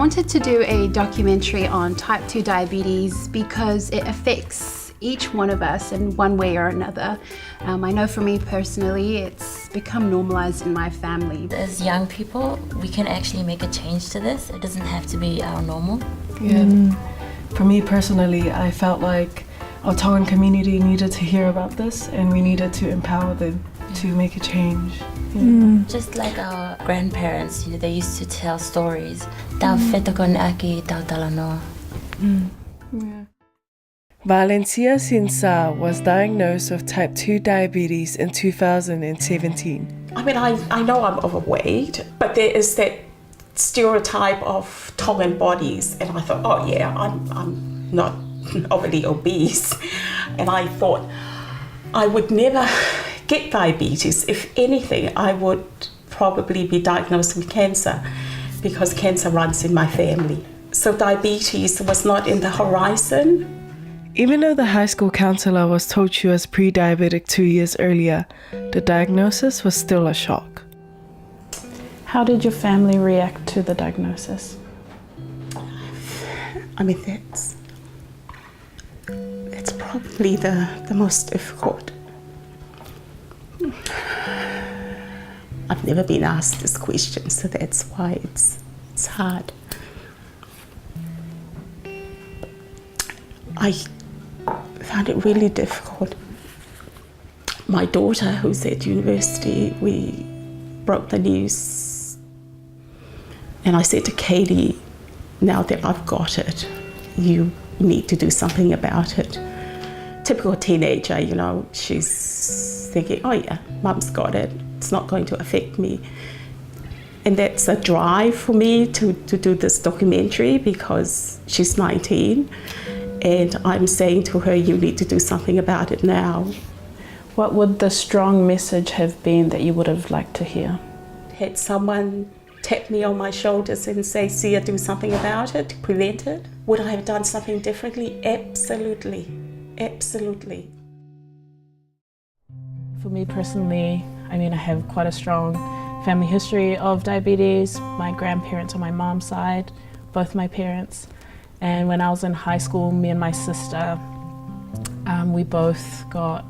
wanted to do a documentary on type 2 diabetes because it affects each one of us in one way or another. I know for me personally, it's become normalized in my family. As young people, we can actually make a change to this. It doesn't have to be our normal. Yeah. For me personally, I felt like our Tongan community needed to hear about this and we needed to empower them to make a change. Just like our grandparents, they used to tell stories. Tau whetokon aki, tau talanoa. Valencia Sinsa was diagnosed with type 2 diabetes in 2017. I mean, I know I'm overweight, but there is that stereotype of Tongan bodies, and I thought, oh yeah, I'm not overly obese, and I thought I would never get diabetes. If anything, I would probably be diagnosed with cancer because cancer runs in my family. So diabetes was not in the horizon. Even though the high school counselor was told she was pre-diabetic 2 years earlier, the diagnosis was still a shock. How did your family react to the diagnosis? I mean, that's probably the most difficult. I've never been asked this question, so that's why it's hard. I found it really difficult. My daughter, who's at university, we broke the news, and I said to Katie, now that I've got it, you need to do something about it. Typical teenager, you know, she's thinking, oh yeah, mum's got it, it's not going to affect me. And that's a drive for me to do this documentary because she's 19 and I'm saying to her, you need to do something about it now. What would the strong message have been that you would have liked to hear? Had someone tap me on my shoulders and say, Sia, do something about it, to prevent it? Would I have done something differently? Absolutely, absolutely. For me personally, I mean, I have quite a strong family history of diabetes. My grandparents on my mom's side, both my parents. And when I was in high school, me and my sister, we both got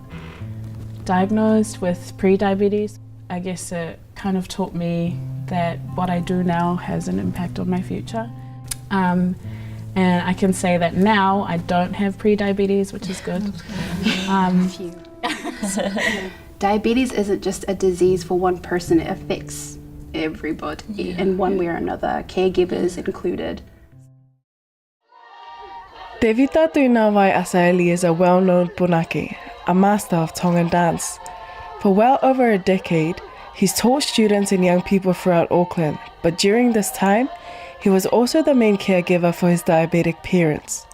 diagnosed with pre-diabetes. I guess it kind of taught me that what I do now has an impact on my future. And I can say that now I don't have pre-diabetes, which is good. Diabetes isn't just a disease for one person, it affects everybody in one way or another, caregivers included. Devita Tuinawai Asaeli is a well-known punaki, a master of Tongan dance. For well over a decade, he's taught students and young people throughout Auckland, but during this time, he was also the main caregiver for his diabetic parents.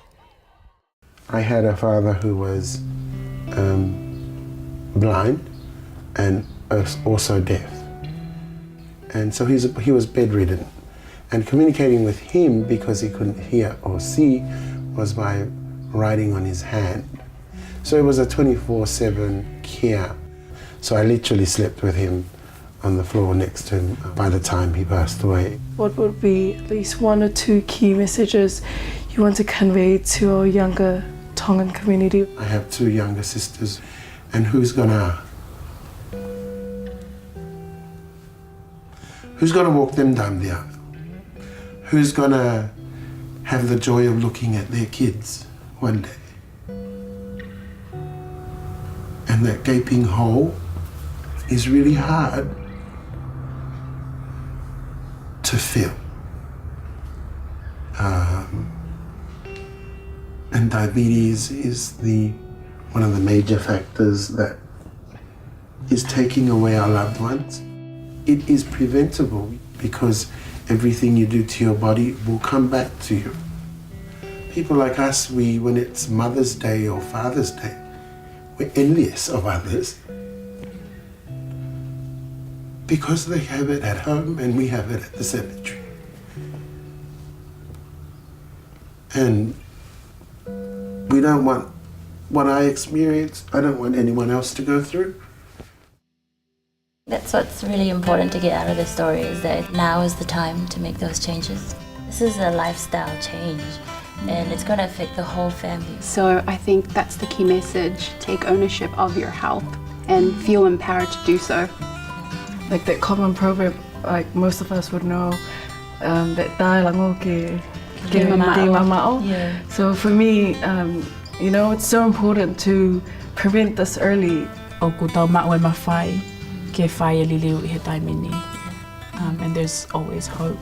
I had a father who was blind and also deaf. And so he was bedridden. And communicating with him, because he couldn't hear or see, was by writing on his hand. So it was a 24/7 care. So I literally slept with him on the floor next to him by the time he passed away. What would be at least one or two key messages you want to convey to our younger Tongan community? I have two younger sisters, and who's gonna walk them down the aisle? Who's gonna have the joy of looking at their kids one day? And that gaping hole is really hard to fill. And diabetes is one of the major factors that is taking away our loved ones. It is preventable because everything you do to your body will come back to you. People like us, when it's Mother's Day or Father's Day, we're envious of others because they have it at home and we have it at the cemetery. And we don't want what I experienced, I don't want anyone else to go through. That's what's really important to get out of this story, is that now is the time to make those changes. This is a lifestyle change, and it's going to affect the whole family. So I think that's the key message. Take ownership of your health and feel empowered to do so. Like that common proverb, like most of us would know, that tai lango ke mamao. Yeah. So for me, you know, it's so important to prevent this early. O ku tau ma'u e mawhai, ke whai e liliu I he taimini. And there's always hope.